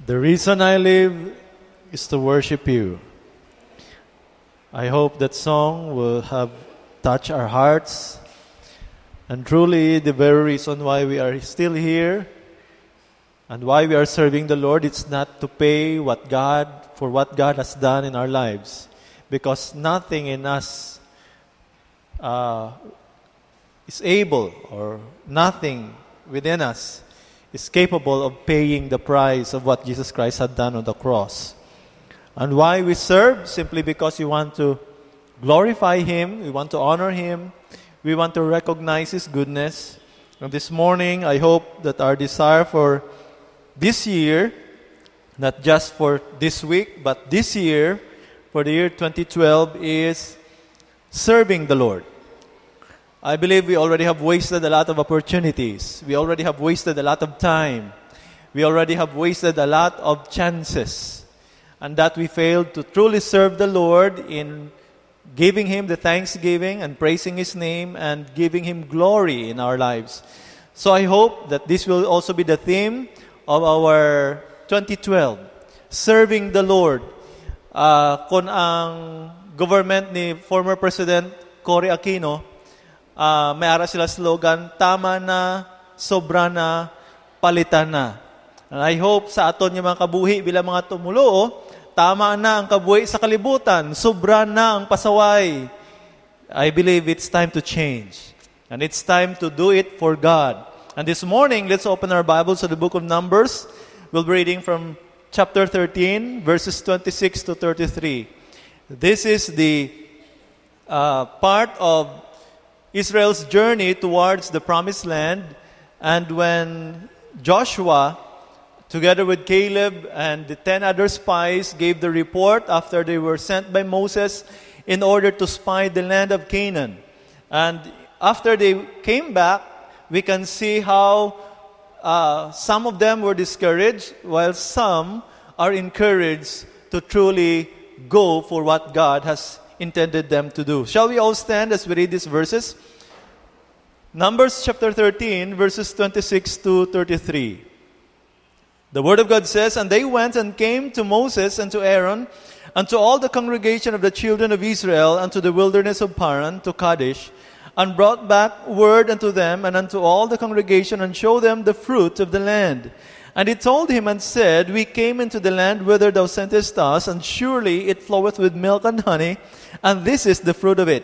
The reason I live is to worship you. I hope that song will have touched our hearts. And truly, the very reason why we are still here and why we are serving the Lord, it's not to pay for what God has done in our lives. Because nothing in us is able, or nothing within us is capable of paying the price of what Jesus Christ had done on the cross. And why we serve? Simply because we want to glorify Him, we want to honor Him, we want to recognize His goodness. And this morning, I hope that our desire for this year, not just for this week, but this year, for the year 2012, is serving the Lord. I believe we already have wasted a lot of opportunities. We already have wasted a lot of time. We already have wasted a lot of chances. And that we failed to truly serve the Lord in giving Him the thanksgiving and praising His name and giving Him glory in our lives. So I hope that this will also be the theme of our 2012, serving the Lord. Kung ang government ni former President Cory Aquino, may ara sila slogan, tama na, sobra na, palitan na. And I hope sa aton yung mga kabuhi bilang mga tumulo, tama na ang kabuhi sa kalibutan, sobra na ang pasaway. I believe it's time to change. And it's time to do it for God. And this morning, let's open our Bibles to the book of Numbers. We'll be reading from chapter 13, verses 26 to 33. This is the part of Israel's journey towards the promised land. And when Joshua, together with Caleb and the 10 other spies, gave the report after they were sent by Moses in order to spy the land of Canaan. And after they came back, we can see how some of them were discouraged, while some are encouraged to truly go for what God has intended them to do. Shall we all stand as we read these verses? Numbers chapter 13, verses 26 to 33. The Word of God says, And they went and came to Moses and to Aaron and to all the congregation of the children of Israel unto the wilderness of Paran, to Kadesh, and brought back word unto them and unto all the congregation, and showed them the fruit of the land. And he told him and said, We came into the land whither thou sentest us, and surely it floweth with milk and honey, and this is the fruit of it.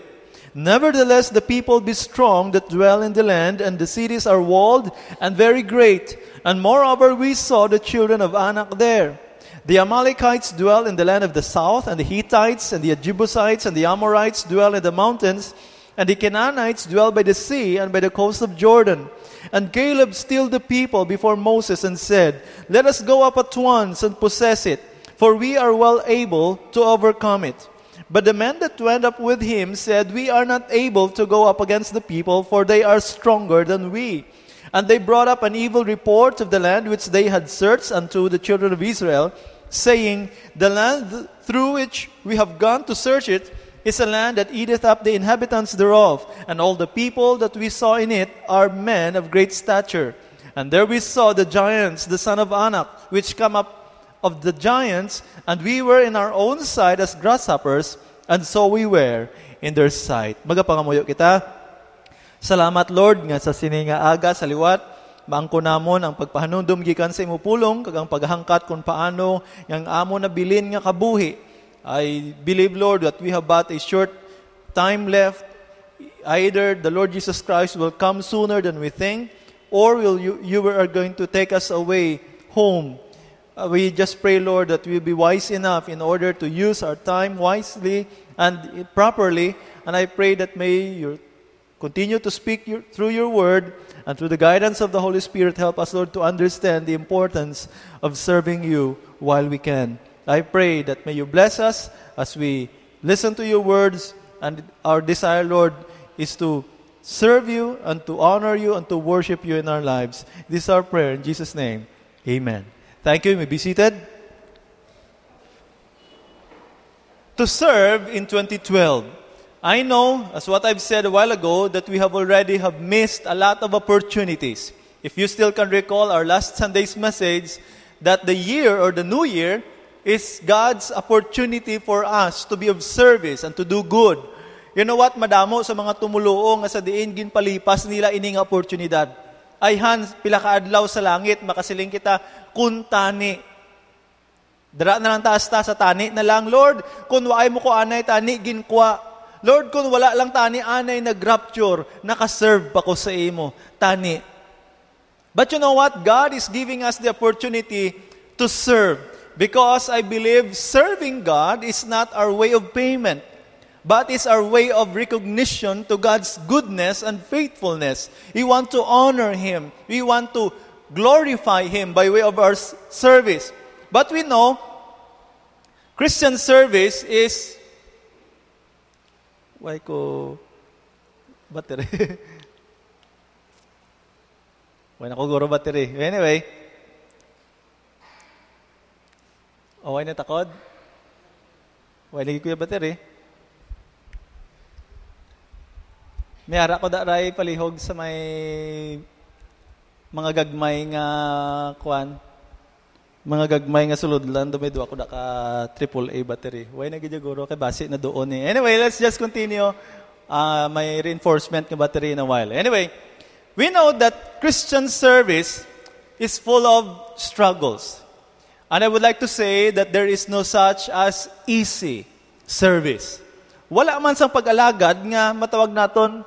Nevertheless, the people be strong that dwell in the land, and the cities are walled and very great. And moreover, we saw the children of Anak there. The Amalekites dwell in the land of the south, and the Hittites, and the Jebusites, and the Amorites dwell in the mountains, and the Canaanites dwell by the sea and by the coast of Jordan. And Caleb stilled the people before Moses and said, Let us go up at once and possess it, for we are well able to overcome it. But the men that went up with him said, We are not able to go up against the people, for they are stronger than we. And they brought up an evil report of the land which they had searched unto the children of Israel, saying, The land through which we have gone to search it is a land that eateth up the inhabitants thereof, and all the people that we saw in it are men of great stature. And there we saw the giants, the son of Anak, which come up of the giants, and we were in our own sight as grasshoppers, and so we were in their sight. Magapangamuyo kita. Salamat Lord nga sa sininga aga sa liwat, maangko namon ang pagpahanundom gikan sa imo pulong, kag ang paghangkat kung paano yang amo na bilin nga kabuhi. I believe, Lord, that we have but a short time left. Either the Lord Jesus Christ will come sooner than we think, or you are going to take us away home. We just pray, Lord, that we'll be wise enough in order to use our time wisely and properly. And I pray that may you continue to speak through your word, and through the guidance of the Holy Spirit, help us, Lord, to understand the importance of serving you while we can. I pray that may you bless us as we listen to your words, and our desire, Lord, is to serve you and to honor you and to worship you in our lives. This is our prayer in Jesus' name. Amen. Thank you. You may be seated. To serve in 2012. I know, as what I've said a while ago, that we have already missed a lot of opportunities. If you still can recall our last Sunday's message, that the year or the new year is God's opportunity for us to be of service and to do good. You know what? Madamo sa mga tumuluong nga sa diin ginpalipas nila ining oportunidad. Ayhan, pila ka adlaw sa langit, makasiling kita, kun tani. Dara na lang taas ta sa tani na lang, Lord, kung waay mo ko anay tani, ginkwa. Lord, kung wala lang tani, anay nag-rapture, nakaserve pa ko sa imo, tani. But you know what? God is giving us the opportunity to serve. Because I believe serving God is not our way of payment, but it's our way of recognition to God's goodness and faithfulness. We want to honor Him. We want to glorify Him by way of our service. But we know, Christian service is... Why ko... Battery. Why na ko guro battery. Anyway. Why na takod? Why lagi ko yung battery? May ara ko daray palihog sa may mga gagmay nga kuan. Mga gagmay nga sulodlan, dumido ako ka AAA battery. Why na gidya guro kay base na doon eh. Anyway, let's just continue. May reinforcement ng battery in a while. Anyway, we know that Christian service is full of struggles. And I would like to say that there is no such as easy service. Wala man sang pag-alagad nga matawag naton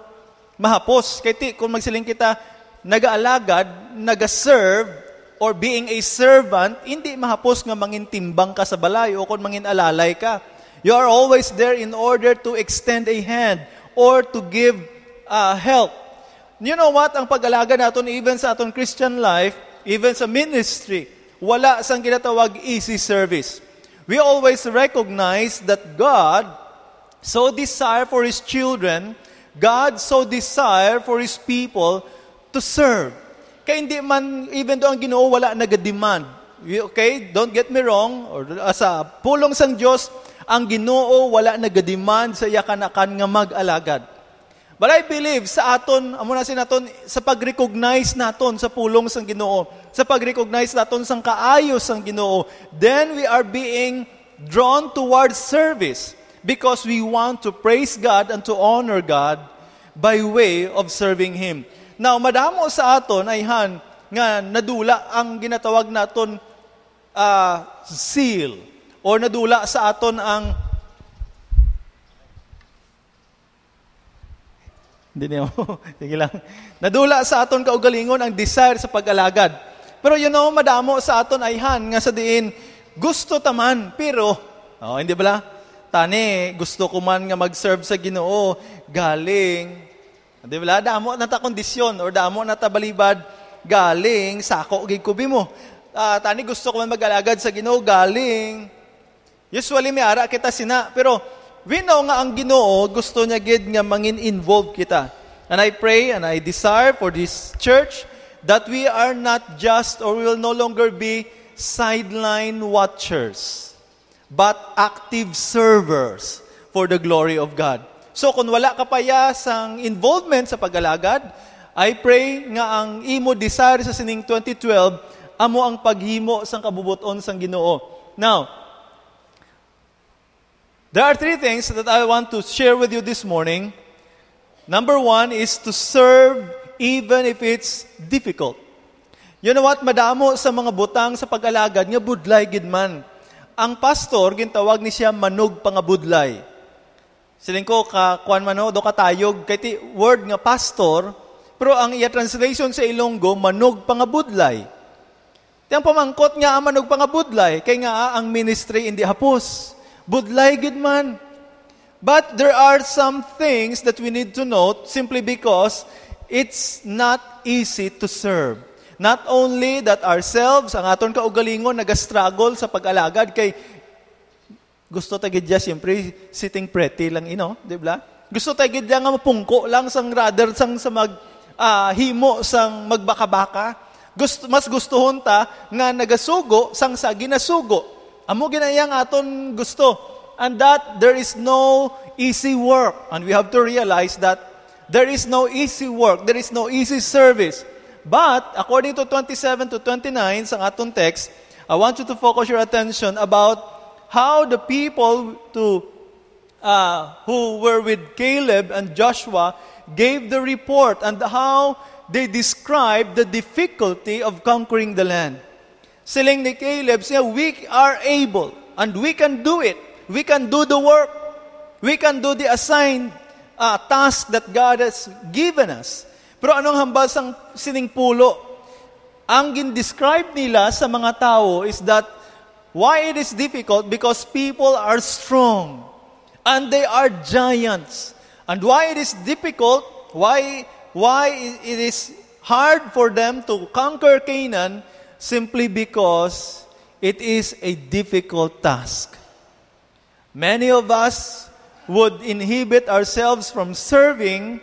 mahapos. Kaya kung magsiling kita, nag-aalagad, nag-serve, or being a servant, hindi mahapos nga mangintimbang ka sa balay o kung manginalalay ka. You are always there in order to extend a hand or to give help. You know what? Ang pag-alaga naton even sa aton Christian life, even sa ministry, wala sang ginatawag easy service. We always recognize that God so desire for His children, God so desire for His people to serve. Kaya hindi man, even doon ang Ginoo, wala nag-demand. Okay? Don't get me wrong. Or, sa pulong sang Diyos, ang Ginoo wala nag-demand sa yakanakan nga mag-alagad. But I believe sa aton, amo na sinaton, sa pag-recognize naton sa pulong sang Ginoo, sa pag-recognize naton sang kaayos sang Ginoo, then we are being drawn towards service because we want to praise God and to honor God by way of serving Him. Now, madamo sa aton ay nga nadula ang ginatawag naton seal or nadula sa aton ang hindi niyo, sige lang. Nadula sa aton kaugalingon ang desire sa pag-alagad. Pero madamo sa aton ay nga sa diin, gusto taman, pero, hindi ba tani, gusto ko man nga mag-serve sa Ginoo, galing, hindi ba damo na ta kondisyon, or damo na ta balibad, galing, sako, gikubi mo. Tani, gusto ko man mag-alagad sa Ginoo, galing, usually may ara kita sina, pero, we know nga ang Ginoo gusto niya gid nga mangin-involve kita. And I pray and I desire for this church that we are not just or we will no longer be sideline watchers, but active servers for the glory of God. So kung wala ka pa sang involvement sa pag-alagad, I pray nga ang imo desire sa sining 2012 amo ang paghimo sang kabubuton sang Ginoo. Now, there are 3 things that I want to share with you this morning. Number 1 is to serve even if it's difficult. You know what? Madamo sa mga butang sa pag-alagad nga budlay gid man. Ang pastor gintawag ni siya manog pangabudlay. Siling ko kuan man do katayog kay ti word nga pastor, pero ang iya translation sa Ilonggo manog pangabudlay. Tiyang pamangkot nga ang manog pangabudlay kay nga ang ministry hindi hapos. Budlay gid man. But there are some things that we need to note simply because it's not easy to serve. Not only that ourselves, ang aton kaugalingon, nag-struggle sa pag-alagad kay gusto tagidya siyempre sitting pretty lang di ba? Gusto tagidya nga mapungko lang sang rather sang sa himo sang magbaka-baka. Mas gustuhon ta nga nagasugo sang sa ginasugo. Amo ginayang aton gusto. And that there is no easy work. And we have to realize that there is no easy work. There is no easy service. But, according to 27 to 29 sa atong text, I want you to focus your attention about how the people who were with Caleb and Joshua gave the report and how they described the difficulty of conquering the land. Siling ni Caleb siya, we are able and we can do it. We can do the work. We can do the assigned task that God has given us. Pero anong hambal sang sining pulo? Ang gin-describe nila sa mga tao is that why it is difficult? Because people are strong and they are giants. And why it is difficult? Why it is hard for them to conquer Canaan? Simply because it is a difficult task. Many of us would inhibit ourselves from serving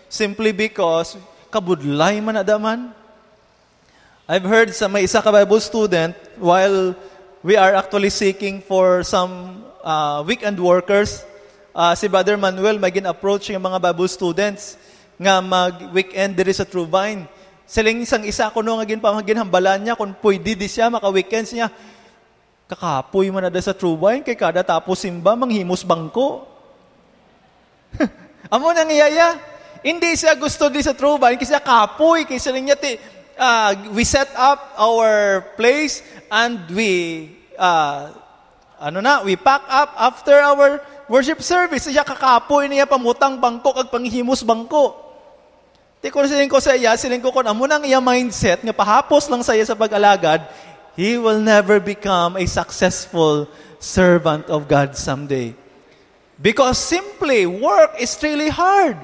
simply because kabudlay man adaman. I've heard sa may isa ka Bible student while we are actually seeking for some weekend workers, si Brother Manuel may gin-approach yung mga Bible students nga mag-weekend diri sa True Vine. Siling isang isa ko nung ginhambalan niya kung pwede di siya maka-weekends niya. Kakapoy man na sa True Vine kay kada tapos simba manghimos bangko. Amo nang iyaya. Hindi siya gusto di sa True Vine kasi kapoy kasi siling niya we set up our place and we pack up after our worship service. Siya kakapoy niya pamutang bangko kag panghimos bangko. Di ko siling ko sa iya, siling ko kon amo nang iya mindset nga pahapos lang sa iya sa pag-alagad, he will never become a successful servant of God someday. Because simply work is really hard.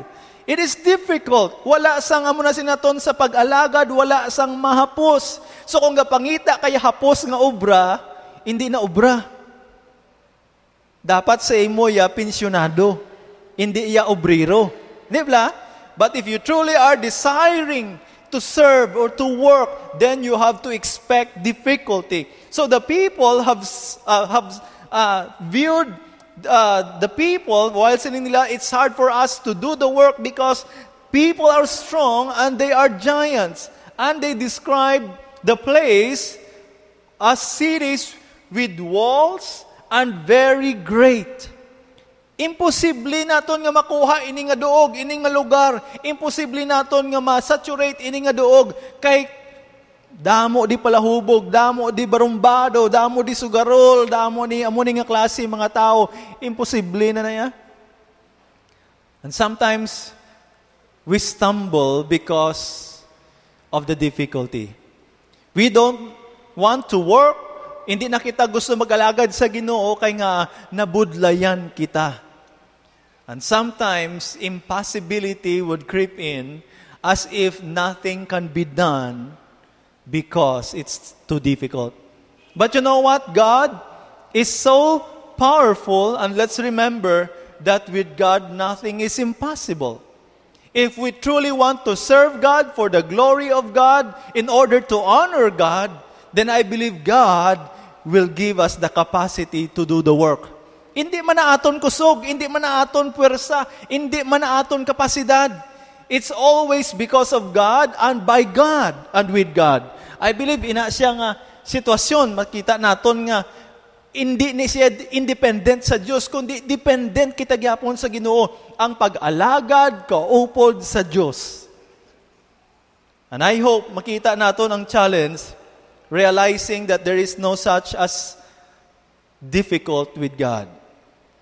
It is difficult. Wala sang amo na sinaton sa pag-alagad, wala sang mahapos. So kung gapangita kay hapos nga obra, hindi na obra. Dapat sa imo ya pensyonado, hindi iya obrero. Di ba? But if you truly are desiring to serve or to work, then you have to expect difficulty. So the people have viewed the people while saying nila, it's hard for us to do the work because people are strong and they are giants. And they describe the place as cities with walls and very great. Imposible naton nga makuha ini nga duog, ini nga lugar. Imposible naton nga ma-saturate ini nga duog kay damo di palahubog, damo di barumbado, damo di sugarol, damo ni amo ni nga klase mga tao. Imposible na niya. And sometimes we stumble because of the difficulty. We don't want to work. Hindi na kita gusto mag-alagad sa Ginoo kay nga nabudlayan kita. And sometimes, impossibility would creep in as if nothing can be done because it's too difficult. But you know what? God is so powerful, and let's remember that with God, nothing is impossible. If we truly want to serve God for the glory of God, in order to honor God, then I believe God will give us the capacity to do the work. Hindi man na aton kusog, hindi man na aton puwersa, hindi man na aton kapasidad. It's always because of God and by God and with God. I believe ina siya nga sitwasyon, makita naton nga hindi ni siya independent sa Diyos, kundi dependent kita gyapon sa Ginoo, ang pag-alagad kaupod sa Diyos. And I hope makita naton ang challenge, realizing that there is no such as difficult with God.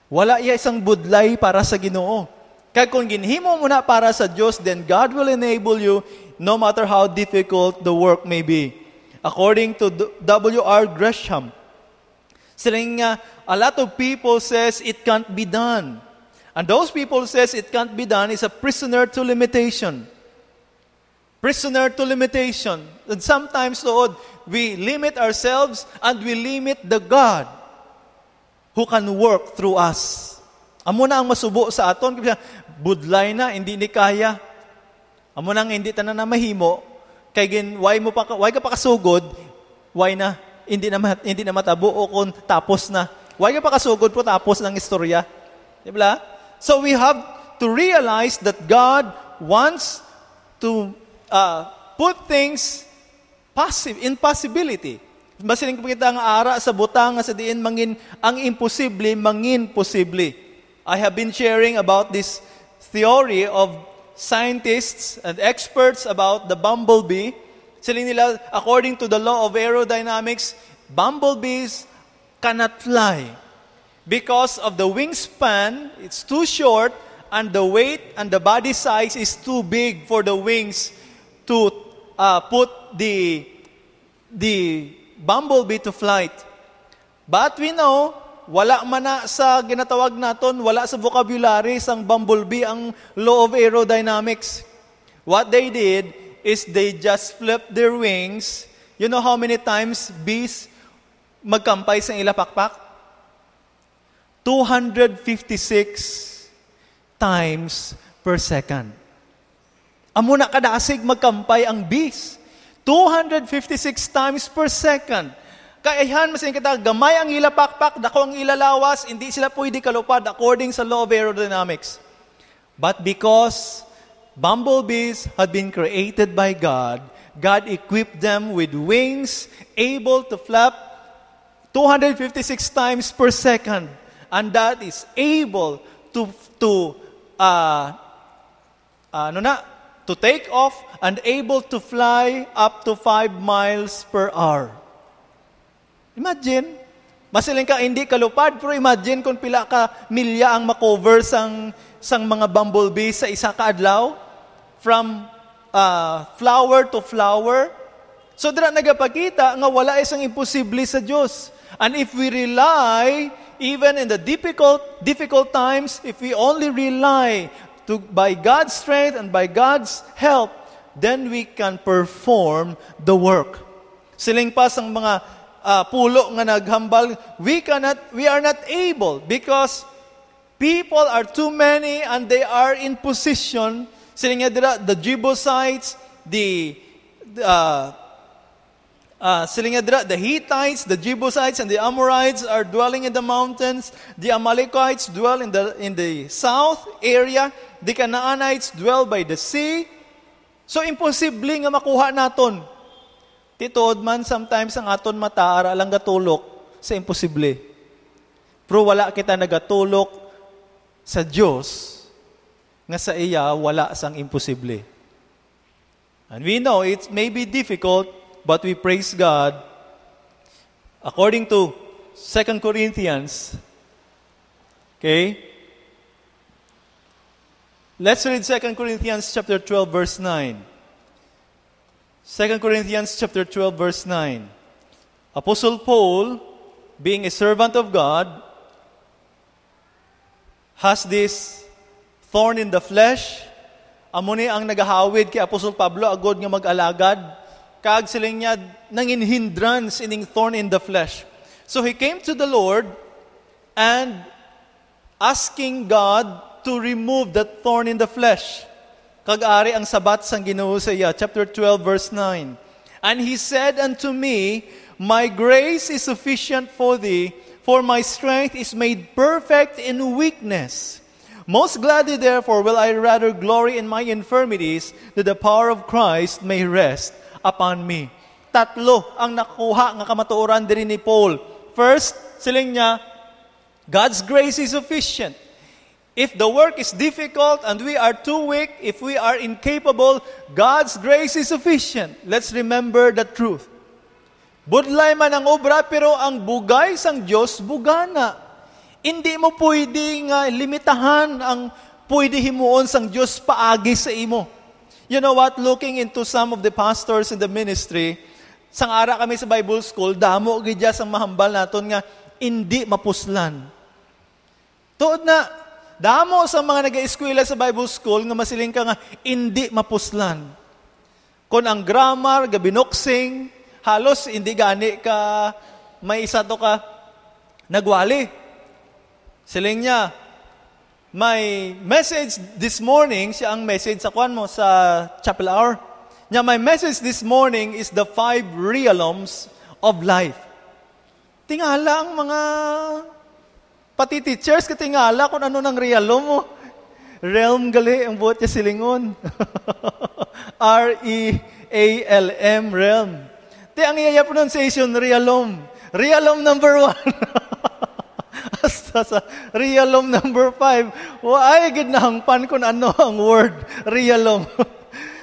Wala iya isang budlay para sa Ginoo. Kaya kung ginhimo mo na para sa Diyos, then God will enable you no matter how difficult the work may be. According to W.R. Gresham, saying a lot of people says it can't be done. And those people says it can't be done is a prisoner to limitation. Prisoner to limitation. And sometimes, Lord, we limit ourselves and we limit the God who can work through us. Amo na ang masubo sa aton, budlay na, hindi ni kaya. Amo nang hindi tanan na mahimo, kay why ka pa kasugod, why na hindi na matabo o kung tapos na. Why ka pa kasugod po tapos ng istorya? Di ba? So we have to realize that God wants to put things in possibility. Masiling kita nga ara sa butang nga sa diin mangin ang imposible mangin posible. I have been sharing about this theory of scientists and experts about the bumblebee. Siling nila, according to the law of aerodynamics, bumblebees cannot fly because of the wingspan. It's too short, and the weight and the body size is too big for the wings to put the bumblebee to flight. But we know, wala man na sa ginatawag naton, wala sa vocabulary sang bumblebee ang law of aerodynamics. What they did is they just flipped their wings. You know how many times bees magkampay sa ilapakpak? 256 times per second. Amo na kadasig magkampay ang bees. 256 times per second. Kaya masin kita, gamay ang ilapakpak, dako ang ilalawas, hindi sila pwede kalupad according sa law of aerodynamics. But because bumblebees had been created by God, God equipped them with wings able to flap 256 times per second. And that is able to take off and able to fly up to 5 miles per hour. Imagine, masiling ka hindi kalupad, pero imagine kung pila ka milya ang makover sang mga bumblebee sa isa ka adlaw, from flower to flower. So dira nagapakita nga wala isang imposible sa Dios. And if we rely, even in the difficult times, if we only rely by God's strength and by God's help, then we can perform the work. Siling pa sang mga pulo nga naghambal, we are not able because people are too many and they are in position. Siling nga dira, the Jebusites, the Hittites, the Jebusites, and the Amorites are dwelling in the mountains. The Amalekites dwell in the south area. The Canaanites dwell by the sea. So, imposible nga makuha naton. Tituod man, sometimes ang aton mata, ara lang gatulok sa imposible. Pero wala kita nagatulok sa Diyos, nga sa iya, wala sang imposible. And we know it may be difficult, but we praise God. According to 2 Corinthians, okay? Let's read 2 Corinthians chapter 12, verse 9. 2 Corinthians chapter 12, verse 9. Apostle Paul, being a servant of God, has this thorn in the flesh. Amo ni ang nagahawid kay Apostle Pablo, agod nga mag-alagad. Kaag siling niya nangin hindrance ining thorn in the flesh. So he came to the Lord and asking God to remove that thorn in the flesh. Kag-ari ang sabat sang Ginoo sa iya, chapter 12, verse 9. And he said unto me, my grace is sufficient for thee, for my strength is made perfect in weakness. Most gladly therefore will I rather glory in my infirmities, that the power of Christ may rest upon me. Tatlo ang nakuha nga kamatuoran diri ni Paul. First, siling niya, God's grace is sufficient. If the work is difficult and we are too weak, if we are incapable, God's grace is sufficient. Let's remember the truth. Budlay man ang obra, pero ang bugay sang Diyos, bugana. Hindi mo pwede nga limitahan ang pwede himuon sang Diyos paagi sa imo. You know what? Looking into some of the pastors in the ministry, sang ara kami sa Bible school, damo gidya sang mahambal naton nga hindi mapuslan. Tuod na, damo sa mga nag-eskwela sa Bible school nga masiling ka nga hindi mapuslan. Kung ang grammar, gabinoksing, halos hindi gani ka, may isa to ka, nagwali. Siling niya, my message this morning, siya ang message sa kwan mo sa chapel hour. Niya, my message this morning is the 5 realms of life. Tingala ang mga pati teachers, katingala kung ano ng realm mo. Realm gali, ang buhat niya silingon. R-E-A-L-M, realm. Ang iyaya pronunciation, realom. Realom number 1. Hasta sa realom number 5. Ay, ginahangpan kung ano ang word, realom.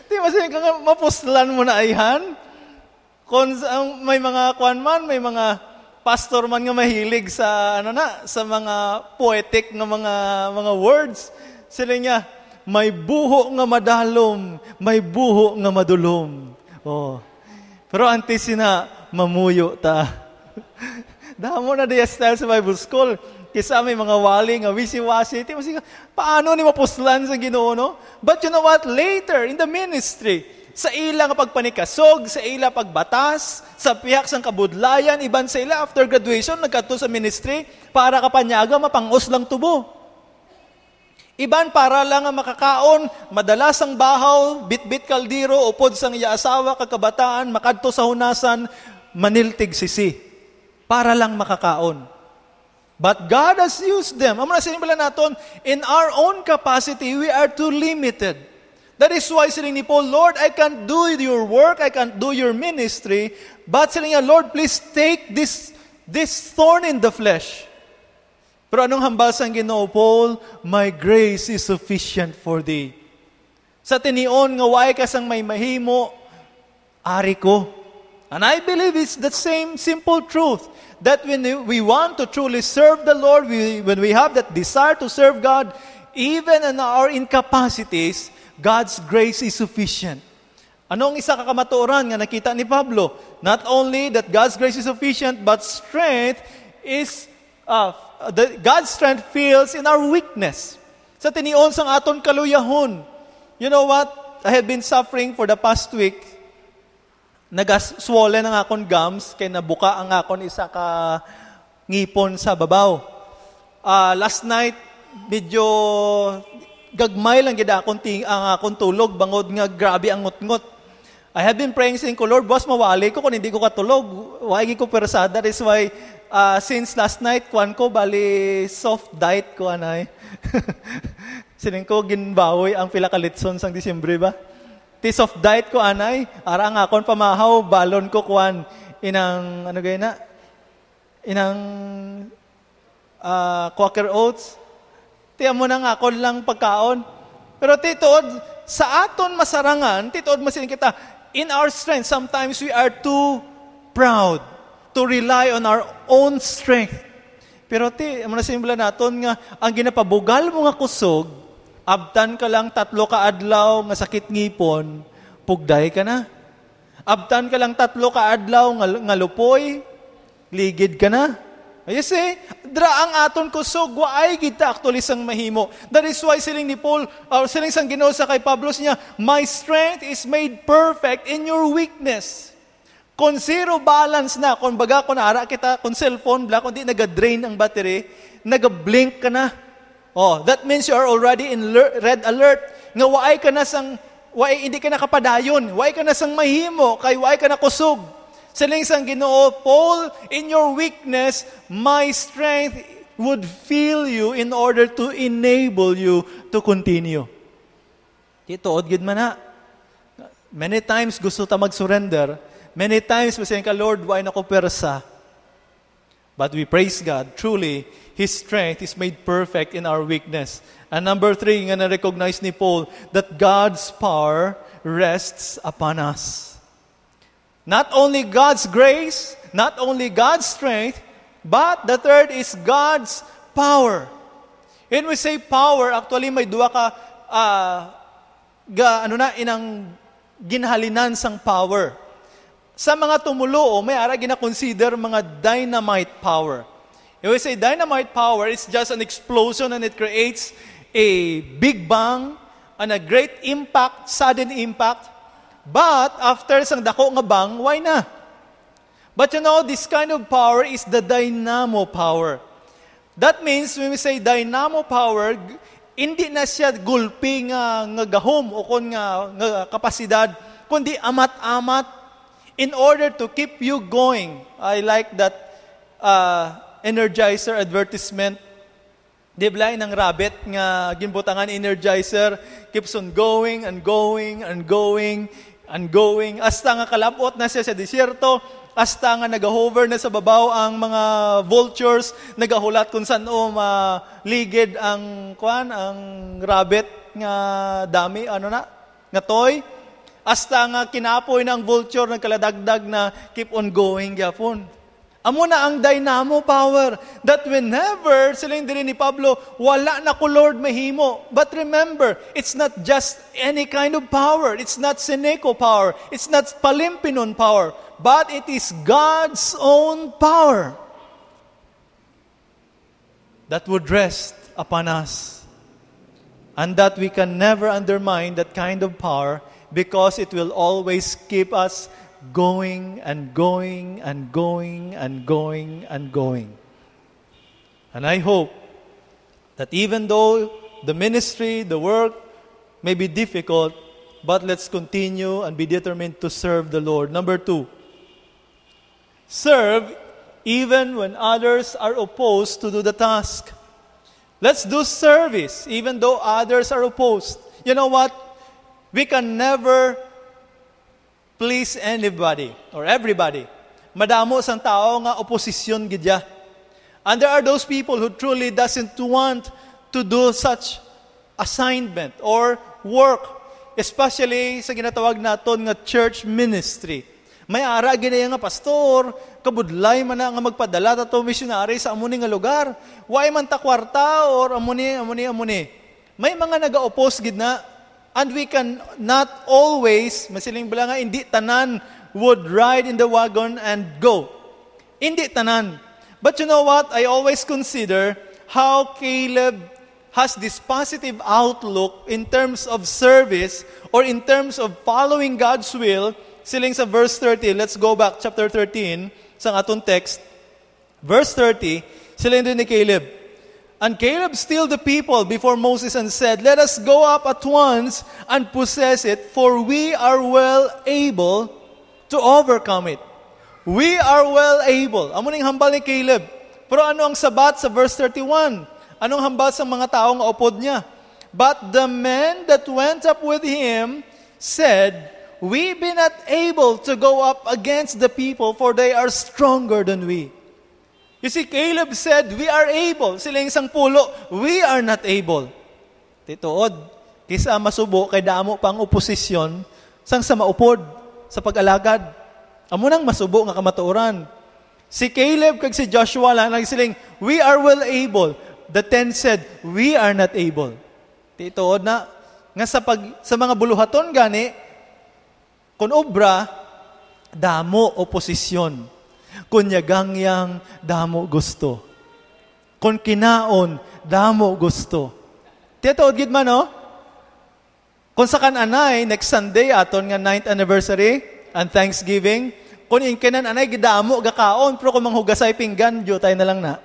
Masaya ka mapuslan mo na ayhan. Kung may mga may mga pastor man nga mahilig sa sa mga poetic nga mga words. Sila niya, may buho nga madalom, may buho nga madulom. Oh. Pero antes sina mamuyo ta. Damo na diya style sa Bible School. Kisa may mga wali nga wisi-wasi. Paano ni mapuslan sa Ginoo, no? But you know what? Later in the ministry, sa ila nga pagpanikasog, sa ila pagbatas, sa pihak sang kabudlayan, iban sa ila after graduation nagkadto sa ministry para kapanyaga mapangos lang tubo. Iban para lang nga makakaon, madalas ang bahaw, bit-bit kaldiro, upod sang iya asawa, kakabataan, makadto sa hunasan, maniltig sisi. Para lang makakaon. But God has used them. Amo na sinimbala naton, in our own capacity, we are too limited. That is why siling ni Paul, Lord, I can't do your work, I can't do your ministry, but siling niya, Lord, please take this thorn in the flesh. Pero anong hambal sang Ginoo, Paul? My grace is sufficient for thee. Sa tinion nga way ka sang may mahimo, ari ko. And I believe it's the same simple truth that when we want to truly serve the Lord, when we have that desire to serve God, even in our incapacities, God's grace is sufficient. Anong isa kakamatuoran nga nakita ni Pablo? Not only that God's grace is sufficient, but strength is God's strength feels in our weakness. Sa tinion sang aton kaluyahon. You know what? I have been suffering for the past week. Nagaswollen ang akon gums kay nabuka ang akon isa ka ngipon sa babaw. Last night medyo gagmay lang gid ang akon tulog bangod nga grabe ang ngut-ngut. I have been praying saying ko, Lord, boss, mawali ko kung hindi ko katulog. Why ko persada? That is why since last night, kuan ko, bali soft diet ko, anay. Sining ko, ginbawoy ang pilakalitson sang Disyembre ba? Ti soft diet ko, anay. Ara nga akon pamahaw, balon ko, kuan, inang, ano gaya na? Inang Quaker Oats. Ti amo na nga akon lang pagkaon. Pero tituod, sa aton masarangan, tituod masin kita, in our strength, sometimes we are too proud to rely on our own strength. Pero amo na simbala naton nga, ang ginapabugal mo nga kusog, abtan ka lang 3 ka adlaw nga sakit ngipon, pugday ka na. Abtan ka lang 3 ka adlaw nga lupoy, ligid ka na. You see, dra ang aton kusog, waay kita actually sang mahimo. That is why siling ni Paul, siling sang Ginoo sa kay Pablo niya, my strength is made perfect in your weakness. Kung zero balance na, kung baga kung ara kita, kung cellphone, kung di nag-drain ang battery, nag-blink ka na. Oh, that means you are already in red alert. Nga waay ka na sang, hindi ka na kapadayon, waay ka na sang mahimo, kay waay ka na kusog. Siling sang Ginoo, Paul, in your weakness, my strength would fill you in order to enable you to continue. Itood gid man na. Many times gusto ta mag-surrender. Many times masayin ka, Lord, why na ko persa? But we praise God. Truly, His strength is made perfect in our weakness. And number 3, nga na-recognize ni Paul, that God's power rests upon us. Not only God's grace, not only God's strength, but the third is God's power. When we say power, actually may duwa ka inang ginhalinan sang power. Sa mga tumulo, may ara gina-consider mga dynamite power. When we say dynamite power, it's just an explosion and it creates a big bang and a great impact, sudden impact. But, after sang dako nga bang, why na? But you know, this kind of power is the dynamo power. That means, when we say dynamo power, hindi na siya gulpi nga gahom o kung nga kapasidad, kundi amat-amat in order to keep you going. I like that Energizer advertisement. Di ba ng rabbit nga ginbutangan Energizer, keeps on going and going and going. and going, hasta nga kalapot na siya sa disyerto, hasta nga nag-hover na sa babaw ang mga vultures, nagahulat kung saan ligid ang rabbit nga dami, nga toy. Hasta nga kinapoy ng vulture, nagkaladagdag na keep on going, yapon. Amo na ang dynamo power that whenever, sila yung ni Pablo, wala na ko Lord mahimo. But remember, it's not just any kind of power. It's not Seneco power. It's not Palimpinon power. But it is God's own power that would rest upon us. And that we can never undermine that kind of power because it will always keep us going and going and going and going and going. And I hope that even though the ministry, the work may be difficult, but let's continue and be determined to serve the Lord. Number 2, serve even when others are opposed to do the task. Let's do service even though others are opposed. You know what? We can never please anybody or everybody. Madamo sang tao nga oposisyon gidya. And there are those people who truly doesn't want to do such assignment or work, especially sa ginatawag naton nga church ministry. May ara ginaya nga pastor, kabudlay man na nga magpadala tato missionary sa amuni nga lugar. Way man ta kwarta or amuni. May mga naga-oppose gid na. And we can not always, masiling bala nga, hindi tanan would ride in the wagon and go. Hindi tanan. But you know what? I always consider how Caleb has this positive outlook in terms of service or in terms of following God's will. Siling sa verse 30, let's go back, chapter 13, sa atong text. Verse 30, siling din ni Caleb, and Caleb stilled the people before Moses and said, let us go up at once and possess it, for we are well able to overcome it. We are well able. Amo ning hambal ni Caleb. Pero ano ang sabat sa verse 31? Anong hambal sa mga taong opod niya? But the men that went up with him said, we be not able to go up against the people, for they are stronger than we. You see, Caleb said, we are able. Sila yung isang pulo, we are not able. Tituod, kisa masubo kay damo pang oposisyon, sang sa maupod, sa pag-alagad. Amo nang masubo nga kamatuoran. Si Caleb kag si Joshua lang siling, we are well able. The 10 said, we are not able. Tituod na, nga sa mga buluhaton gani, kung obra, damo oposisyon. Kung yagangyang, damo gusto. Kung kinaon, damo gusto. Tituod gid man, no? Kung sa kananay, next Sunday, aton nga 9th anniversary and Thanksgiving, kung in kananay, gidamo, gakaon, pero kung manghugasay pinggan, tayo na lang na.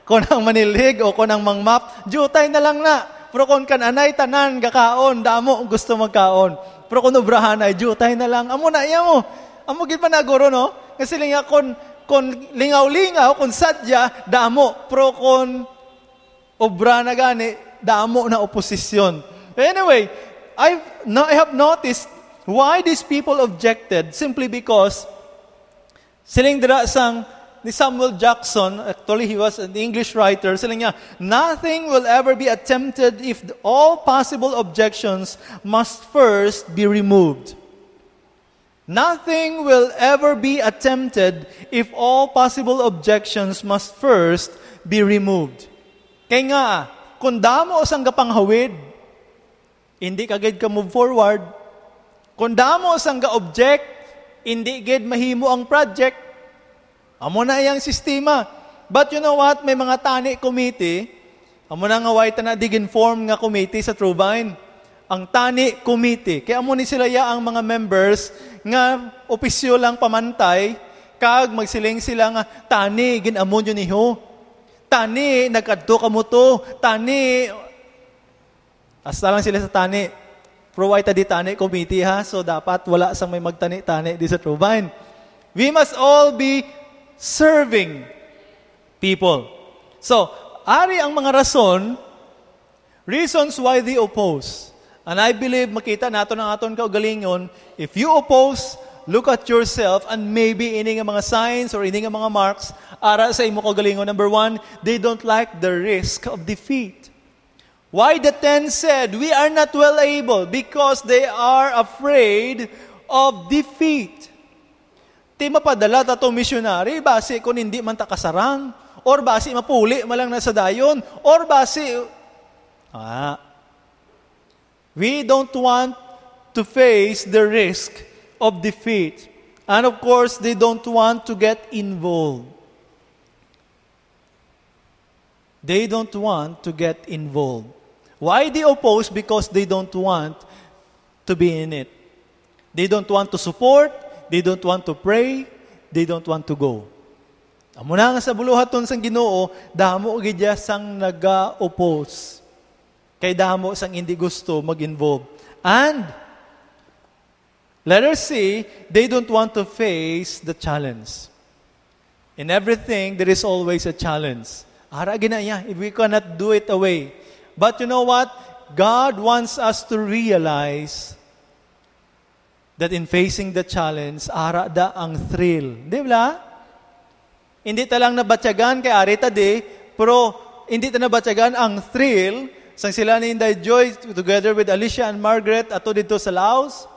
Kung ang manilhig o kung ang mangmap, tayo na lang na. Pero kung kananay, tanan, gakaon, damo, gusto magkaon. Pero kung ubrahan ay, tayo na lang. Amo na, iya mo. Amo gid man naguro, no? Kasi linga kon lingaw-lingaw, kon sadya, damo. Pero kon obra na gani, damo na oposisyon. Anyway, I have noticed why these people objected simply because siling dira sang ni Samuel Jackson, actually he was an English writer, siling niya, nothing will ever be attempted if all possible objections must first be removed. Nothing will ever be attempted if all possible objections must first be removed. Kaya nga, kung damo sang gapanghawid, hindi kagad ka move forward. Kung damo sang ga-object, hindi gid mahimo ang project. Amo na iyang sistema. But you know what? May mga tani committee, amo na nga white na digin form nga committee sa Truvine. Ang tani committee. Kaya amo ni sila ang mga members nga opisyo lang pamantay, kag magsiling sila nga, tani, ginamon yun niyo. Tani, nagkadto ka mo to. Tani, hasta lang sila sa tani. Provide di tani committee, ha? So, dapat wala sang may magtani-tani di sa Truvine. We must all be serving people. So, ari ang mga reasons why they oppose. And I believe, makita nato ng aton kaugalingon, if you oppose, look at yourself, and maybe ini nga mga signs or ini nga mga marks, ara sa imo kaugalingon. Number one, they don't like the risk of defeat. Why the 10 said, we are not well able? Because they are afraid of defeat. Ti mapadala ta to missionary, base kung hindi man ta kasarang, or base mapuli malang nasa dayon, or base, we don't want to face the risk of defeat. And of course, they don't want to get involved. They don't want to get involved. Why they oppose? Because they don't want to be in it. They don't want to support, they don't want to pray, they don't want to go. Amo na nga sa buluhaton sang Ginoo, damo gidya sang naga-oppose. Kay damo sang hindi gusto mag-involve. And letter C, they don't want to face the challenge. In everything, there is always a challenge. Ara ginaya, if we cannot do it away. But you know what? God wants us to realize that in facing the challenge, ara da ang thrill. Di ba? Hindi talang nabatyagan kay Arita de, pero hindi ta nabatyagan ang thrill sang sila ni Inday Joy together with Alicia and Margaret ato dito sa Laos.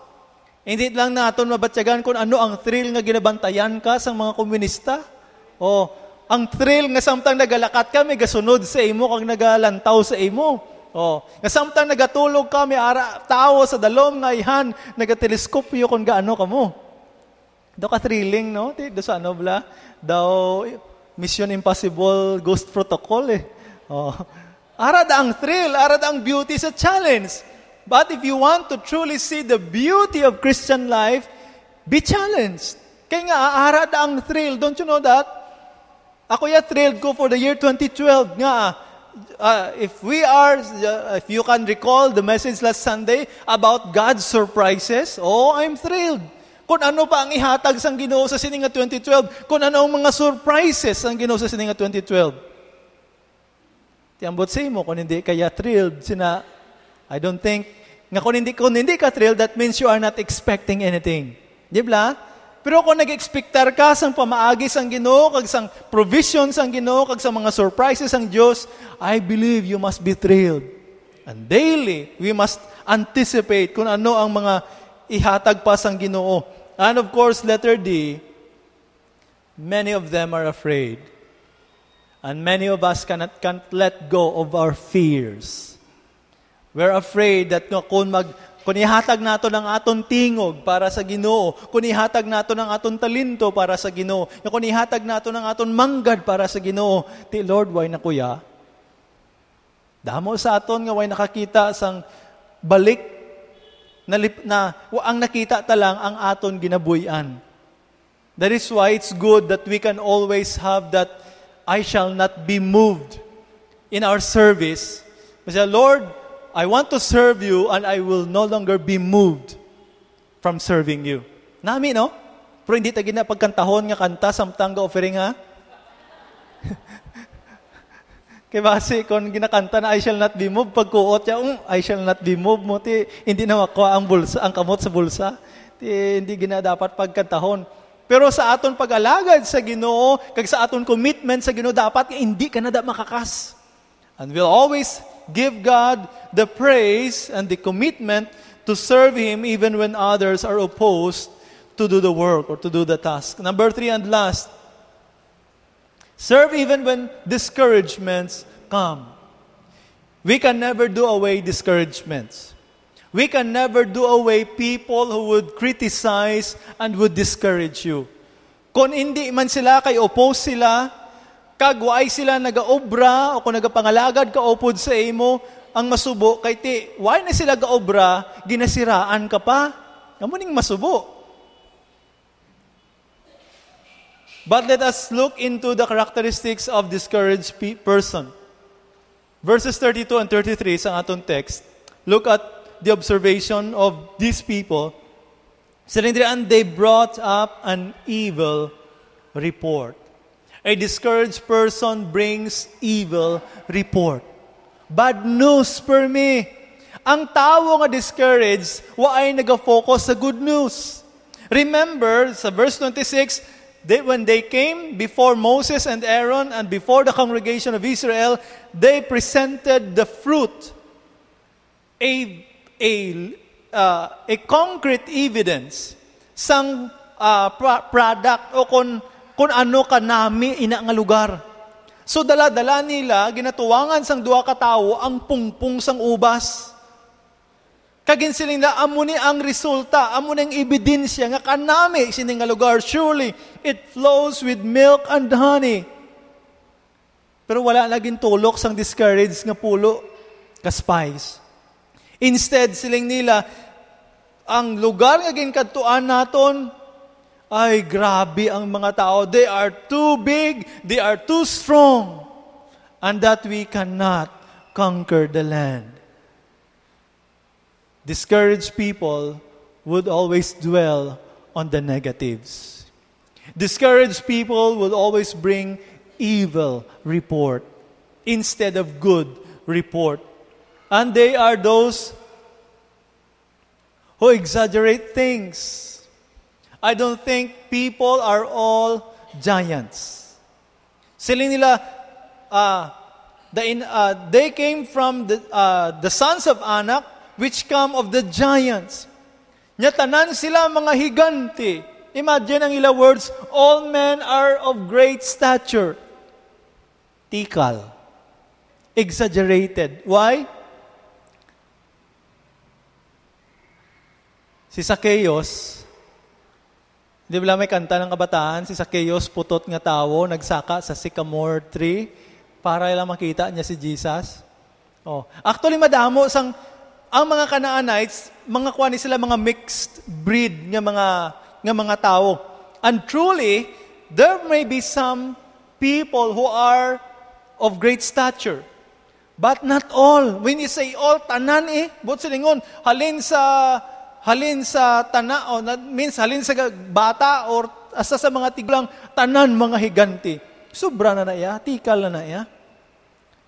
Hindi lang naton mabatyagan kung ano ang thrill nga ginabantayan ka sang mga komunista. O ang thrill nga samtang nagalakat kami gasunod sa imo kag nagalantaw sa imo. O nga samtang nagatulog kami ara tao sa dalom nga ihan nagateleskopyo kung gaano kamo. Do ka thrilling, no? Do sa ano bla? Daw Mission Impossible Ghost Protocol eh. O ara da ang thrill, ara da ang beauty sa challenge. But if you want to truly see the beauty of Christian life, be challenged. Kaya nga, ara da ang thrill. Don't you know that? Ako thrilled ko for the year 2012 nga. If you can recall the message last Sunday about God's surprises, I'm thrilled. Kung ano pa ang ihatag sang Ginoo sa sininga 2012, kung ano ang mga surprises ang Ginoo sa sininga 2012. Tiambot sa imo, kung hindi kaya thrilled, I don't think, nga kung hindi ka thrilled, that means you are not expecting anything. Di ba? Pero kung nag-expectar ka sang pamaagi sang Ginoo, kag sang provision sang Ginoo, kag sang mga surprises sang Dios, I believe you must be thrilled. And daily, we must anticipate kung ano ang mga ihatag pa sang Ginoo. And of course, letter D, many of them are afraid. And many of us can't let go of our fears. We're afraid that kung ihatag nato ng aton tingog para sa Ginoo, kung ihatag nato ng aton talento para sa Ginoo, kung ihatag nato ng aton manggad para sa Ginoo, ti Lord, why na kuya? Damo sa aton nga why nakakita sang balik na ang nakita talang ang aton ginabuyan. That is why it's good that we can always have that I shall not be moved in our service. Kasi Lord, I want to serve you and I will no longer be moved from serving you. Nami, no? Pero hindi tayo pagkantahon nga kanta samtang offering ha? Kaya basi, kung ginakanta na I shall not be moved, pagkuot niya, I shall not be moved mo, hindi na makuha ang kamot sa bulsa. Hindi dapat pagkantahon. Pero sa aton pag-alagad sa Ginoo, kag sa aton commitment sa Ginoo, dapat hindi ka na makakas. And we'll always give God the praise and the commitment to serve Him even when others are opposed to do the work or to do the task. Number 3 and last, serve even when discouragements come. We can never do away discouragements. We can never do away people who would criticize and would discourage you. Kung hindi man sila, kay oppose sila, kagway sila nagaobra, o kung nagapangalagad ka opod sa imo, ang masubo, kay why na sila gaobra, ginasiraan ka pa? Kamuning masubo. But let us look into the characteristics of discouraged person. Verses 32 and 33 sa aton text, look at the observation of these people. And they brought up an evil report. A discouraged person brings evil report. Bad news for me. Ang tao nga discouraged, waay nag-focus sa good news. Remember, sa verse 26, when they came before Moses and Aaron and before the congregation of Israel, they presented the fruit, a concrete evidence sang product o kung ano kanami ina nga lugar. So dala-dala nila, ginatuwangan sang duha ka tawo ang pungpung sang ubas. Kagin siling na, amo ni ang resulta, amo ni ang ebidensya nga kanami sining nga lugar. Surely, it flows with milk and honey. Pero wala naging tulok sang discouraged nga pulo, ka-spies. Instead, siling nila, ang lugar nga ginkadtuan naton, ay grabe ang mga tao. They are too big, they are too strong, and that we cannot conquer the land. Discouraged people would always dwell on the negatives. Discouraged people would always bring evil report instead of good report. And they are those who exaggerate things. I don't think people are all giants. Siling nila, they came from the sons of Anak, which come of the giants. Nyatanan sila mga higante. Imagine ang ila words, all men are of great stature. Tikal. Exaggerated. Why? Si Zacchaeus, di ba may kanta ng kabataan, si Zacchaeus putot nga tao, nagsaka sa sycamore tree para lang makita niya si Jesus. Actually, madamo ang mga Canaanites, mga kuha ni sila mga mixed breed nga mga tao. And truly, there may be some people who are of great stature. But not all. When you say all, tanan but silingon, halin sa tana, means halin sa bata, or asa sa mga tiglang, tanan mga higanti. Sobra na iya, tikal na iya.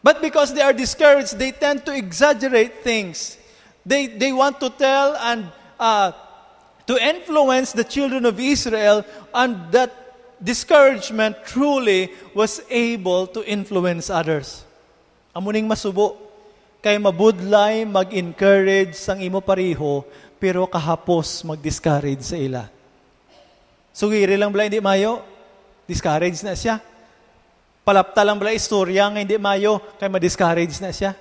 But because they are discouraged, they tend to exaggerate things. They want to tell and to influence the children of Israel, and that discouragement truly was able to influence others. Amuning masubo, kay mabudlay mag-encourage sang imo pariho, pero kahapos mag-discourage sa ila. Sugiri lang bala hindi mayo, discourage na siya. Palapta lang bala istorya nga hindi mayo, kay ma-discourage na siya.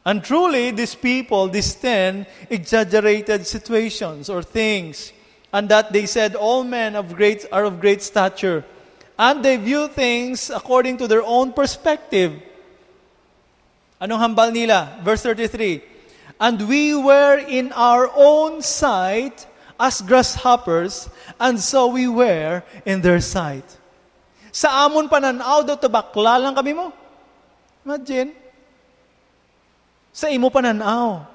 And truly, these people, these 10, exaggerated situations or things. And that they said, all men are of great stature. And they view things according to their own perspective. Anong hambal nila? Verse 33. And we were in our own sight as grasshoppers, and so we were in their sight. Sa amon pananaw daw, tabakla lang kami mo. Imagine. Sa imo pananaw,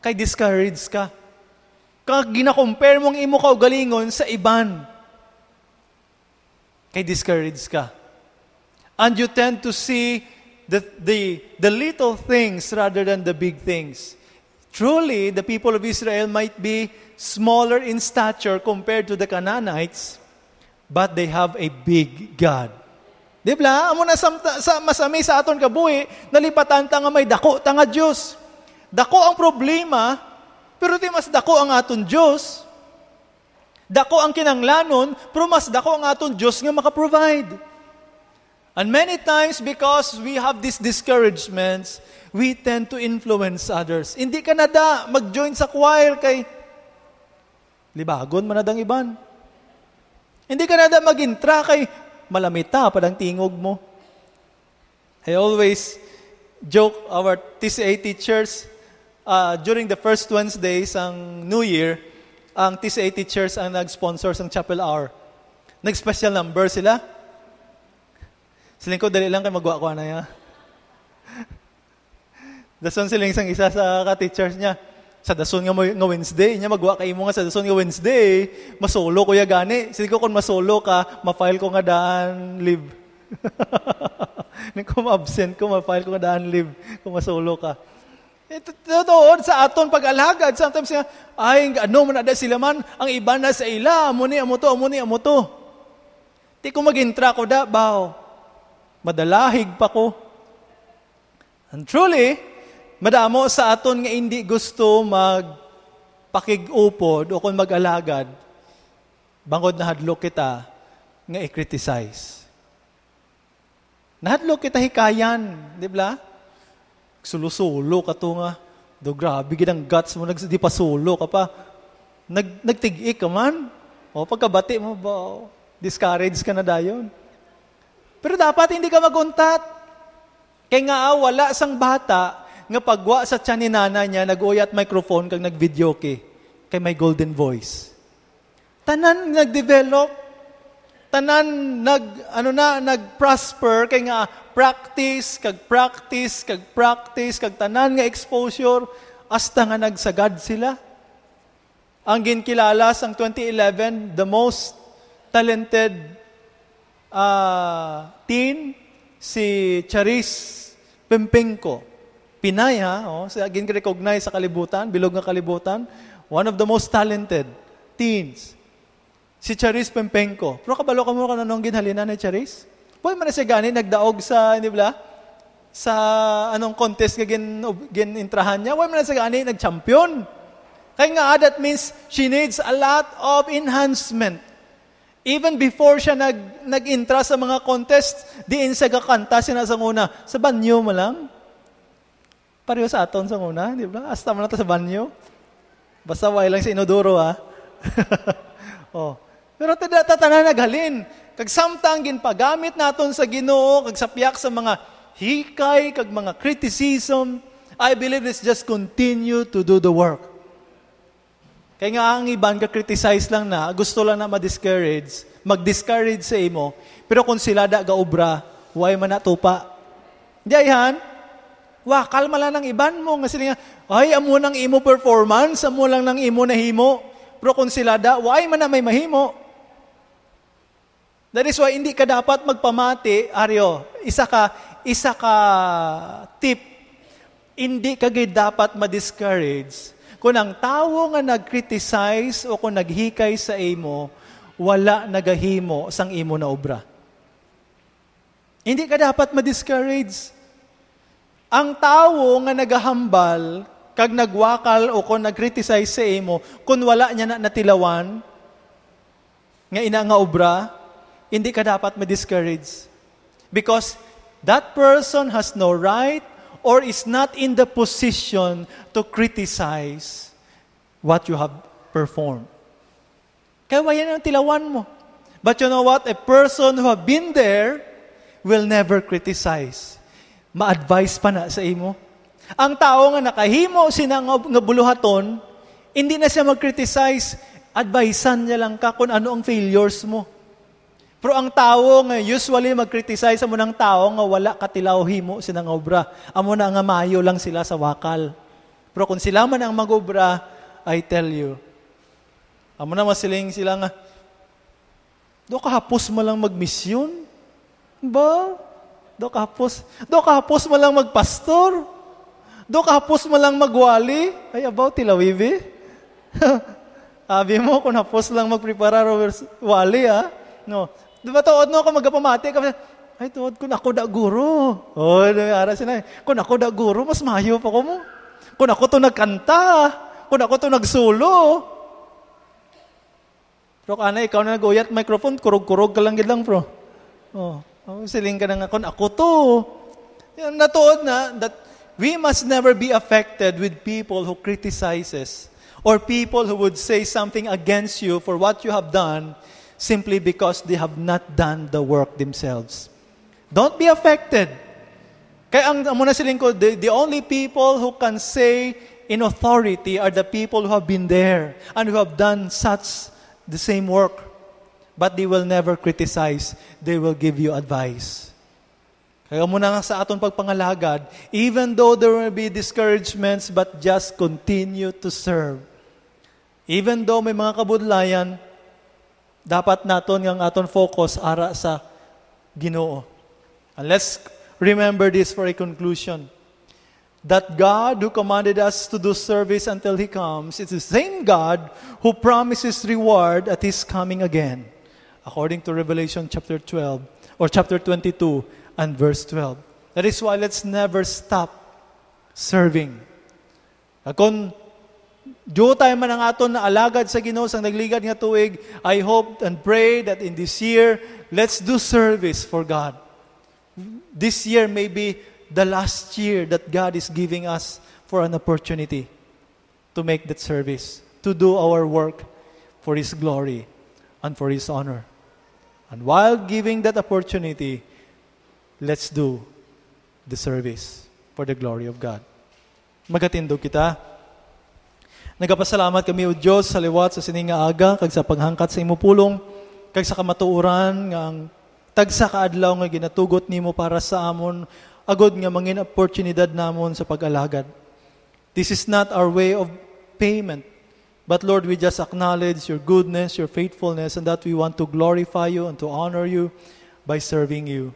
kay discouraged ka. Kag gina-compare mong imo kaugalingon sa iban, kay discouraged ka. And you tend to see the little things rather than the big things. Truly, the people of Israel might be smaller in stature compared to the Canaanites, but they have a big God. Di ba? Amo na masami sa aton kabuhi, nalipatan ta nga may dako ta nga Diyos. Dako ang problema, pero di mas dako ang aton Diyos. Dako ang kinanglanon, pero mas dako ang aton Diyos nga makaprovide. And many times, because we have these discouragements, we tend to influence others. Hindi ka nada mag-join sa choir kay libagon manadang iban. Hindi ka nada mag-intra kay malamita padang tingog mo. I always joke our TCA teachers, during the first Wednesdays ang New Year, ang TCA teachers ang nag-sponsor ng chapel hour. Nag-special number sila. Siling ko, dali lang kayo magwa-kwa na yan. Dason siling isang isa sa ka-teachers niya. Sa dason nga Wednesday, niya magwa kayo mo nga sa dason nga Wednesday, masolo kuya gani. Siling ko, kung masolo ka, ma-file ko nga daan leave. Kung absent ko, ma-file ko nga daan leave kung masolo ka. Totoo, sa aton pag-alagad, sometimes nga, ay, ano man na sila man, ang iba na sa ila, amo ni to. Di ko mag-intra ko da, bao. Madalahig pa ko. And truly, madamo sa aton nga hindi gusto magpakig-upod o kung mag-alagad, bangod na hadlok kita nga i-criticize. Nahadlok kita hikayan, di ba? Sulo-sulo ka to nga. Do grabe, ginang guts mo, di pa sulo ka pa. Nagtig-ik ka man. O pagkabati mo, ba, discourage ka na dayon. Pero dapat hindi ka maguntat. Kaya nga wala sang bata nga pagwa sa tiyan ni nana niya, nag-uyat microphone kag nag-video kay may golden voice. Tanan nag-develop, tanan nag-prosper, kay nga practice, kag tanan nga exposure, hasta nga nagsagad sila. Ang ginkilala sang 2011, the most talented teen, si Charis Pempenko. Pinay gin-recognize sa kalibutan, bilog nga kalibutan, one of the most talented teens. Si Charis Pempenko. Pero kabalo ka mo kanang ginhalina ni Charis? Pwede man na siya gani, nagdaog sa, hindi ba? Sa anong contest nga gin-intrahan niya. Pwede man na siya gani, nag-champion. Kaya nga, that means she needs a lot of enhancement. Even before siya nag-intra sa mga contest, diin siya kakanta, sinasanguna, sa banyo mo lang. Pareho sa aton sa una, di ba? Hasta mo na ito sa banyo. Basta way lang sa inodoro, ha? Oh. Pero tatana naghalin. Kag samtang ginpagamit naton sa Ginoo, kag sapyak sa mga hikay, kag mga criticism, I believe it's just continue to do the work. Kaya nga ang iban ka-criticize lang na, gusto lang na ma-discourage, mag-discourage sa imo, pero kung sila da gaobra, huwag man natupa. Di ayhan, wakal mala ng iban mo, nga sila nga, ay, amo ng imo performance, amo lang ng imo nahimo, pero kung sila da, huwag man na may mahimo. That is why hindi ka dapat magpamati, Aryo, isa ka tip, hindi ka dapat ma-discourage. Kung ang tao nga nag-criticize o kung naghikay sa imo, wala nagahimo sang imo na obra. Hindi ka dapat ma-discourage. Ang tao nga nagahambal, kag nagwakal o kung nag-criticize sa imo, kung wala niya na natilawan, nga ina nga obra, hindi ka dapat ma-discourage. Because that person has no right or is not in the position to criticize what you have performed. Kaya yan ang tilawan mo. But you know what? A person who have been there will never criticize. Ma-advise pa na sa imo. Ang tao nga nakahimo sina nga buluhaton, hindi na siya mag-criticize, advisean niya lang ka kung ano ang failures mo. Pero ang tao nga usually mag-criticize mo ng tao nga wala katilaw himo sila nga obra. Amo na nga mayo lang sila sa wakal. Pero kung sila man ang mag-obra, I tell you, amo na masiling sila nga, do kahapos mo lang mag-misyon? Ba? Do kahapos mo lang mag-pastor? Do kahapos mo lang magwali? Ay, about tilawibi? Abi mo, kung hapos lang mag-prepara wali, ha? No. Diba tuod no, kung magapamati ka, ay tuod, kung ako da guro. Oh, ara sila. Kung ako da guro, mas mayo pa ko mo. Kung ako to nagkanta, kung ako to nagsulo. Pero kana, ikaw na nag-uyat microphone, kurog-kurog ka lang gid lang, bro. Oh, siling ka na nga, kung ako to. Yan, natuod na, that we must never be affected with people who criticizes or people who would say something against you for what you have done simply because they have not done the work themselves. Don't be affected. Kaya ang muna siling ko, the only people who can say in authority are the people who have been there and who have done such the same work. But they will never criticize. They will give you advice. Kaya muna nga sa aton pagpangalagad, even though there will be discouragements, but just continue to serve. Even though may mga kabudlayan, dapat naton ang aton focus ara sa Ginoo. And let's remember this for a conclusion. That God who commanded us to do service until He comes is the same God who promises reward at His coming again, according to Revelation chapter 12 or chapter 22 and verse 12. That is why let's never stop serving. Kung diyo tayo man ang aton na alagad sa Ginoo sang nagligad nga tuig, I hope and pray that in this year, let's do service for God. This year may be the last year that God is giving us for an opportunity to make that service, to do our work for His glory and for His honor. And while giving that opportunity, let's do the service for the glory of God. Magatindog kita. Nagapasalamat kami o Diyos sa liwat sa sininga aga, kag sa paghangkat sa imo pulong, kag sa kamatuoran, nga ang tagsa kaadlaw nga ginatugot nimo para sa amon, agod nga mangin oportunidad namon sa pag-alagad. This is not our way of payment, but Lord, we just acknowledge your goodness, your faithfulness, and that we want to glorify you and to honor you by serving you.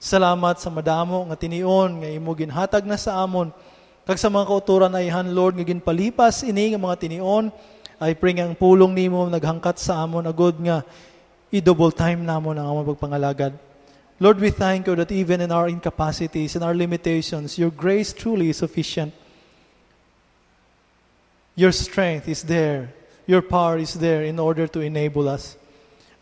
Salamat sa madamo nga tinion nga imo ginhatag na sa amon, kag sa mga kauturan ayhan, Lord, nga ginpalipas ini nga mga tinion. I pray nga ang pulong nimo naghangkat sa amon agod nga i-double time namon ang among pagpangalagad. Lord, we thank you that even in our incapacities, in our limitations, your grace truly is sufficient. Your strength is there. Your power is there in order to enable us.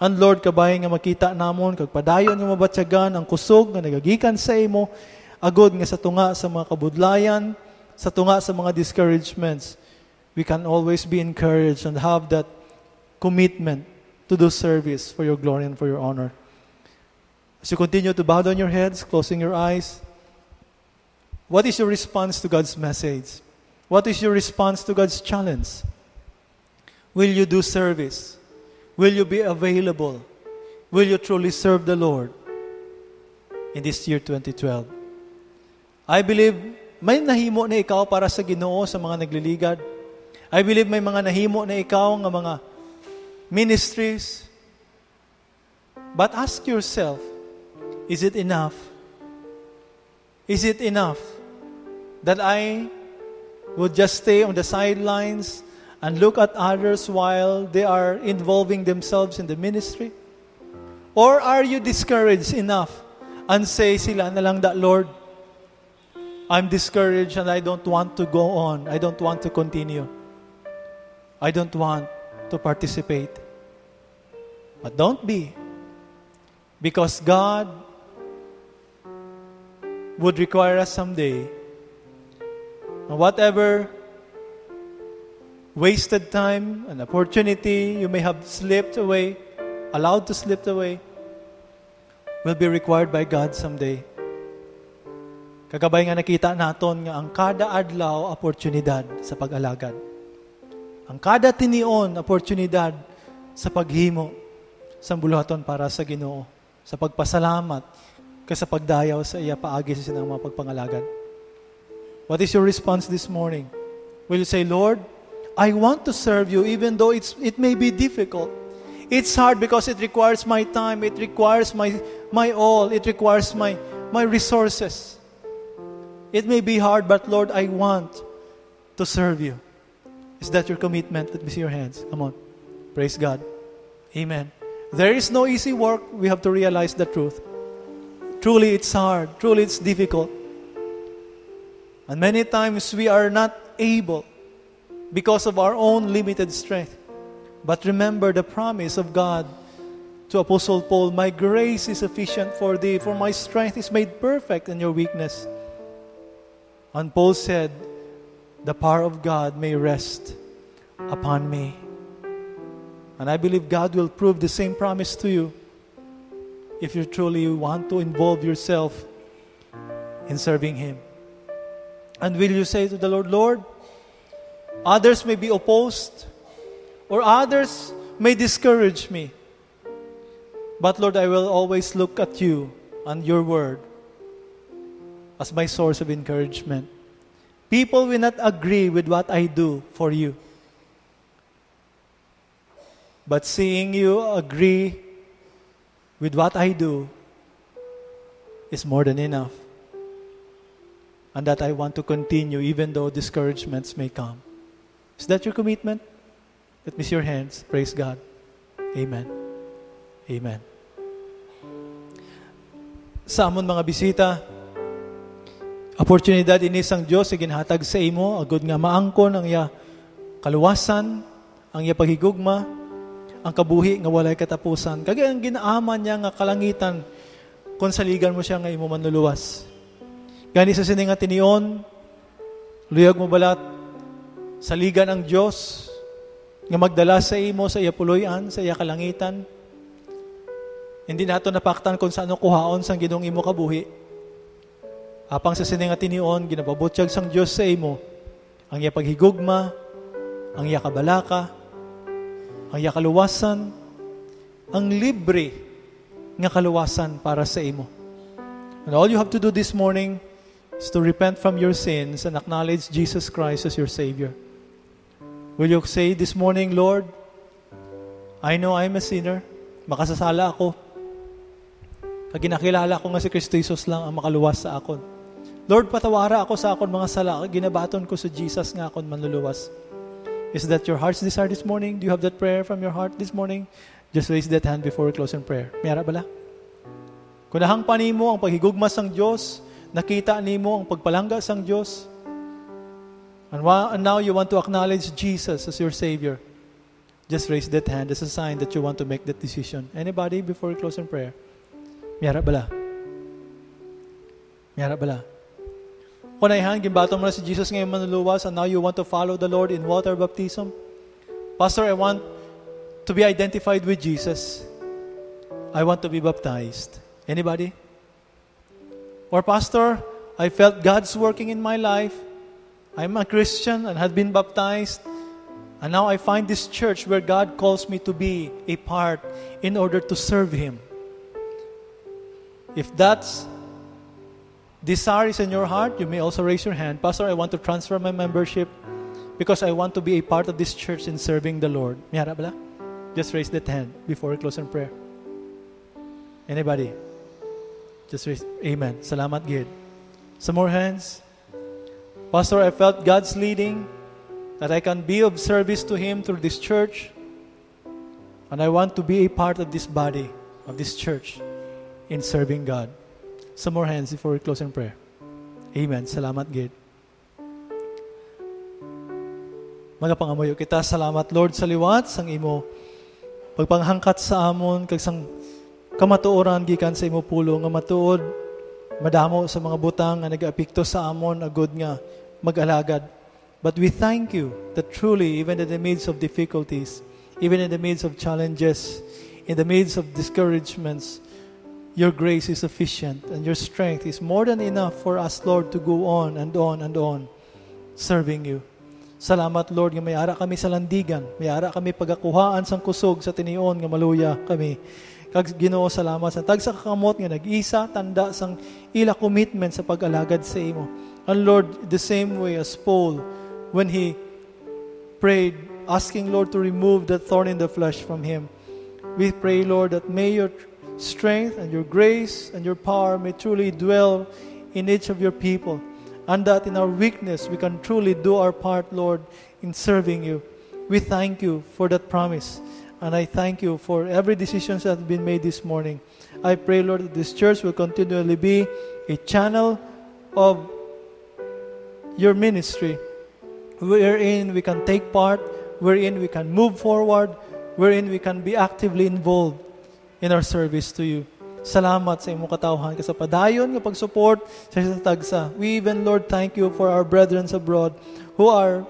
And Lord, kabay nga makita namon, kag padayon nga mabatyagan ang kusog nga nagagikan sa imo, agod nga sa tunga sa mga kabudlayan, sa tunga sa mga discouragements, we can always be encouraged and have that commitment to do service for your glory and for your honor. As you continue to bow down your heads, closing your eyes, what is your response to God's message? What is your response to God's challenge? Will you do service? Will you be available? Will you truly serve the Lord in this year 2012? I believe may nahimo na ikaw para sa Ginoo sa mga nagliligad. I believe may mga nahimo na ikaw ng mga ministries. But ask yourself, is it enough? Is it enough that I would just stay on the sidelines and look at others while they are involving themselves in the ministry? Or are you discouraged enough and say sila na lang that, Lord, I'm discouraged and I don't want to go on. I don't want to continue. I don't want to participate. But don't be. Because God would require us someday, and whatever wasted time and opportunity you may have slipped away, allowed to slip away, will be required by God someday. Kagabay nga nakita naton nga ang kada adlaw oportunidad sa pag-alagad. Ang kada tinion oportunidad sa paghimo sa buluhaton para sa Ginoo, sa pagpasalamat kaysa pagdayaw sa iya paagi sa sinang mga pagpangalagad. What is your response this morning? Will you say, Lord, I want to serve you even though it may be difficult. It's hard because it requires my time, it requires my all, it requires my resources. It may be hard, but Lord, I want to serve you. Is that your commitment? Let me see your hands. Come on. Praise God. Amen. There is no easy work. We have to realize the truth. Truly, it's hard. Truly, it's difficult. And many times we are not able because of our own limited strength. But remember the promise of God to Apostle Paul, my grace is sufficient for thee, for my strength is made perfect in your weakness. And Paul said, the power of God may rest upon me. And I believe God will prove the same promise to you if you truly want to involve yourself in serving Him. And will you say to the Lord, Lord, others may be opposed or others may discourage me. But Lord, I will always look at you and your word as my source of encouragement. People will not agree with what I do for you. But seeing you agree with what I do is more than enough. and that I want to continue even though discouragements may come. Is that your commitment? Let me see your hands. Praise God. Amen. Amen. Sa amon mga bisita, oportunidad inis ang Diyos ginhatag sa imo, agud nga maangkon ang iya kaluwasan, ang iya paghigugma, ang kabuhi nga walay katapusan. Kagaya ang ginaaman niya nga kalangitan kung saligan mo siya nga imo manluluwas. Gani sa sining nga tinion, luyag mo balat, saligan ang Diyos nga magdala sa imo sa iya puloy-an, sa iya kalangitan. Hindi nato napaktan kung saan kuhaon sang Ginoong imo kabuhi. Apang sa sining nga tinion, ginapabutyag sang Diyos sa imo, ang iya paghigugma, ang iya kabalaka, ang iya kaluwasan, ang libre nga kaluwasan para sa imo. And all you have to do this morning is to repent from your sins and acknowledge Jesus Christ as your Savior. Will you say this morning, Lord, I know I'm a sinner, makasasala ako. Pag ginakilala ko nga si Kristo Jesus lang ang makaluwas sa akon. Lord, patawara ako sa akon mga sala, ginabaton ko sa Jesus nga akon manluluwas. Is that your heart's desire this morning? Do you have that prayer from your heart this morning? Just raise that hand before we close in prayer. Mayara bala? Kunahang pa nimo ang paghigugma sang Diyos, nakita nimo ang pagpalangga sang Diyos, and now you want to acknowledge Jesus as your Savior. Just raise that hand as a sign that you want to make that decision. Anybody before we close in prayer? Mayara bala? Mayara bala? Kunayhan, gimbaton mo na si Jesus ngayon manluluwas, and now you want to follow the Lord in water baptism? Pastor, I want to be identified with Jesus. I want to be baptized. Anybody? Or Pastor, I felt God's working in my life. I'm a Christian and have been baptized. And now I find this church where God calls me to be a part in order to serve Him. If that's desire is in your heart, you may also raise your hand. Pastor, I want to transfer my membership because I want to be a part of this church in serving the Lord. Mayara bala? Just raise that hand before we close in prayer. Anybody? Just raise. Amen. Salamat, Gid. Some more hands. Pastor, I felt God's leading that I can be of service to Him through this church. And I want to be a part of this body, of this church, in serving God. Some more hands before we close in prayer. Amen. Salamat, Gid. Magapangamoyo kita. Salamat, Lord, sa liwat, sang imo pagpanghangkat sa amon, kag sang kamatuoran gikan sa imo pulo, nga matuod, madamo sa mga butang nga nag-apikto sa amon, agud nga mag-alagad. But we thank you that truly, even in the midst of difficulties, even in the midst of challenges, in the midst of discouragements, your grace is sufficient and your strength is more than enough for us, Lord, to go on and on and on serving you. Salamat, Lord, nga may ara kami sa landigan, may ara kami pagakuhaan sang kusog sa tinion nga maluya kami. Kag Ginoo, salamat sa tag sa kakamot nga nag-isa tanda sang ila commitment sa pag-alagad sa imo. And Lord, the same way as Paul, when he prayed, asking Lord to remove that thorn in the flesh from him, we pray, Lord, that may your strength and your grace and your power may truly dwell in each of your people, and that in our weakness we can truly do our part, Lord, in serving you. We thank you for that promise, and I thank you for every decision that has been made this morning. I pray, Lord, that this church will continually be a channel of your ministry, wherein we can take part, wherein we can move forward, wherein we can be actively involved in our service to you. Salamat sa imong katawhan ka sa padayon nga pag-support sa tagsa. We even, Lord, thank you for our brethren abroad who are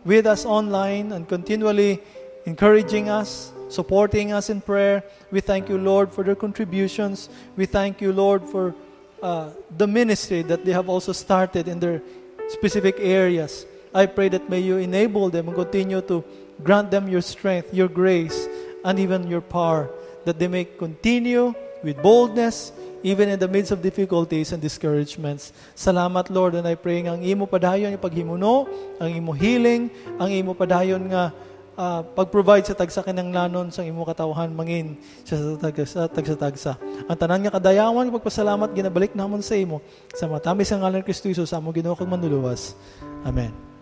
with us online and continually encouraging us, supporting us in prayer. We thank you, Lord, for their contributions. We thank you, Lord, for the ministry that they have also started in their specific areas. I pray that may you enable them and continue to grant them your strength, your grace, and even your power, that they may continue with boldness, even in the midst of difficulties and discouragements. Salamat, Lord, and I pray nga ang imo padayon yung paghimuno, ang imo healing, ang imo padayon nga pag-provide sa tagsa kinanglanon sa imo katawhan mangin siya sa tagsa. Ang tanan nga kadayawan pagpasalamat ginabalik namon sa imo sa matamis ang ngalan ni Kristo Jesus sa amo Ginoo kag manluluwas. Amen.